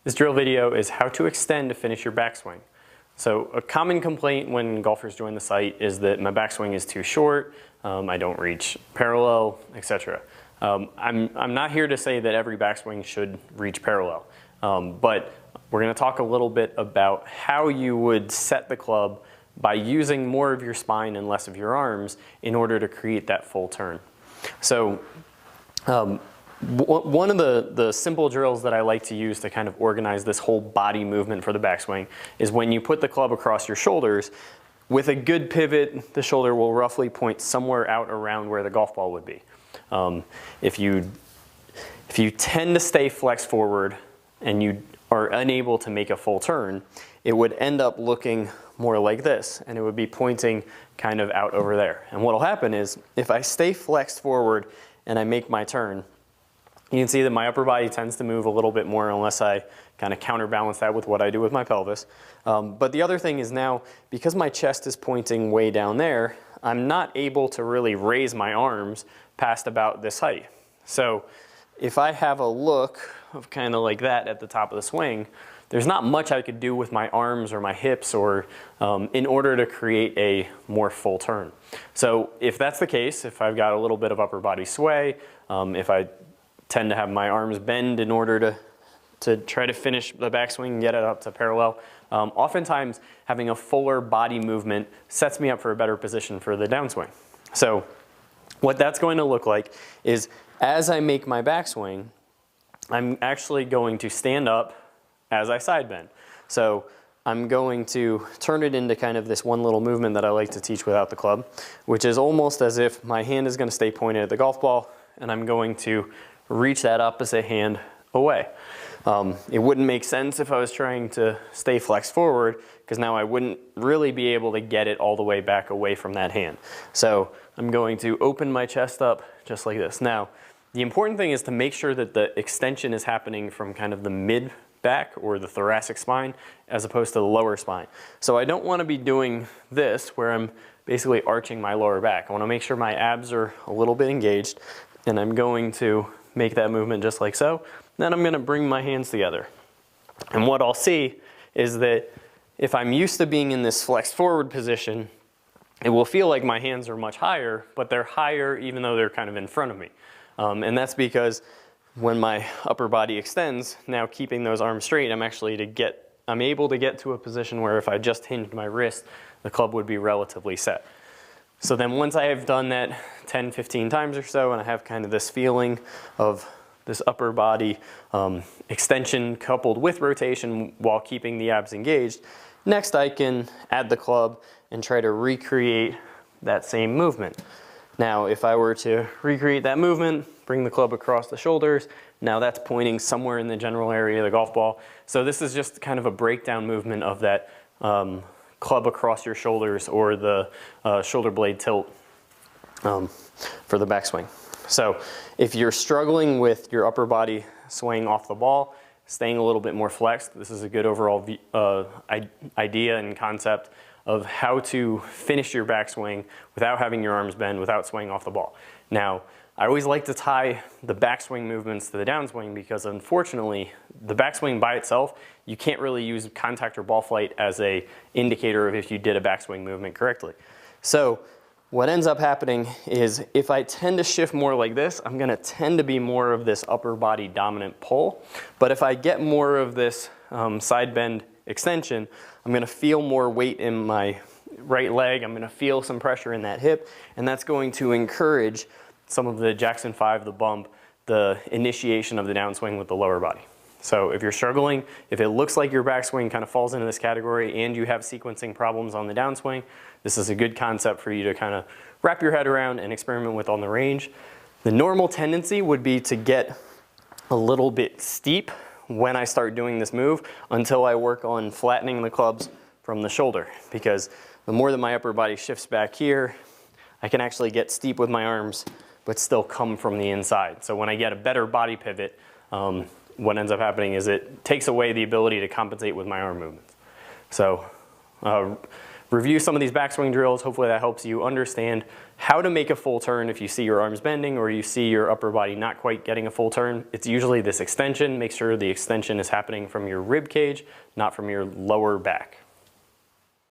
This drill video is how to extend to finish your backswing. So a common complaint when golfers join the site is that my backswing is too short, I don't reach parallel, etc. I'm not here to say that every backswing should reach parallel, but we're going to talk a little bit about how you would set the club by using more of your spine and less of your arms in order to create that full turn. So one of the simple drills that I like to use to kind of organize this whole body movement for the backswing is when you put the club across your shoulders, with a good pivot, the shoulder will roughly point somewhere out around where the golf ball would be. If you tend to stay flexed forward and you are unable to make a full turn, it would end up looking more like this, and it would be pointing kind of out over there. And what will happen is, if I stay flexed forward and I make my turn, you can see that my upper body tends to move a little bit more unless I kind of counterbalance that with what I do with my pelvis. But the other thing is now, because my chest is pointing way down there, I'm not able to really raise my arms past about this height. So if I have a look of kind of like that at the top of the swing, there's not much I could do with my arms or my hips or in order to create a more full turn. So if that's the case, if I've got a little bit of upper body sway, if I tend to have my arms bend in order to try to finish the backswing and get it up to parallel, oftentimes having a fuller body movement sets me up for a better position for the downswing. So what that's going to look like is, as I make my backswing, I'm actually going to stand up as I side bend. So I'm going to turn it into kind of this one little movement that I like to teach without the club, which is almost as if my hand is going to stay pointed at the golf ball and I'm going to reach that opposite hand away. It wouldn't make sense if I was trying to stay flexed forward, because now I wouldn't really be able to get it all the way back away from that hand. So I'm going to open my chest up just like this. Now, the important thing is to make sure that the extension is happening from kind of the mid back or the thoracic spine as opposed to the lower spine. So I don't want to be doing this where I'm basically arching my lower back. I want to make sure my abs are a little bit engaged, and I'm going to make that movement just like so. Then I'm going to bring my hands together. And what I'll see is that if I'm used to being in this flexed forward position, it will feel like my hands are much higher, but they're higher even though they're kind of in front of me. And that's because when my upper body extends, now keeping those arms straight, I'm able to get to a position where if I just hinged my wrist, the club would be relatively set. So then once I have done that 10, 15 times or so, and I have kind of this feeling of this upper body extension coupled with rotation while keeping the abs engaged, next I can add the club and try to recreate that same movement. Now, if I were to recreate that movement, bring the club across the shoulders, now that's pointing somewhere in the general area of the golf ball. So this is just kind of a breakdown movement of that club across your shoulders, or the shoulder blade tilt for the backswing. So if you're struggling with your upper body swaying off the ball, staying a little bit more flexed, this is a good overall idea and concept of how to finish your backswing without having your arms bend, without swaying off the ball. Now, I always like to tie the backswing movements to the downswing, because unfortunately, the backswing by itself, you can't really use contact or ball flight as an indicator of if you did a backswing movement correctly. So what ends up happening is, if I tend to shift more like this, I'm going to tend to be more of this upper body dominant pull. But if I get more of this side bend extension, I'm going to feel more weight in my right leg, I'm going to feel some pressure in that hip, and that's going to encourage some of the Jackson 5, the bump, the initiation of the downswing with the lower body. So if you're struggling, if it looks like your backswing kind of falls into this category and you have sequencing problems on the downswing, this is a good concept for you to kind of wrap your head around and experiment with on the range. The normal tendency would be to get a little bit steep when I start doing this move until I work on flattening the clubs from the shoulder, because the more that my upper body shifts back here, I can actually get steep with my arms but still come from the inside. So when I get a better body pivot, what ends up happening is it takes away the ability to compensate with my arm movements. So review some of these backswing drills. Hopefully that helps you understand how to make a full turn if you see your arms bending or you see your upper body not quite getting a full turn. It's usually this extension. Make sure the extension is happening from your rib cage, not from your lower back.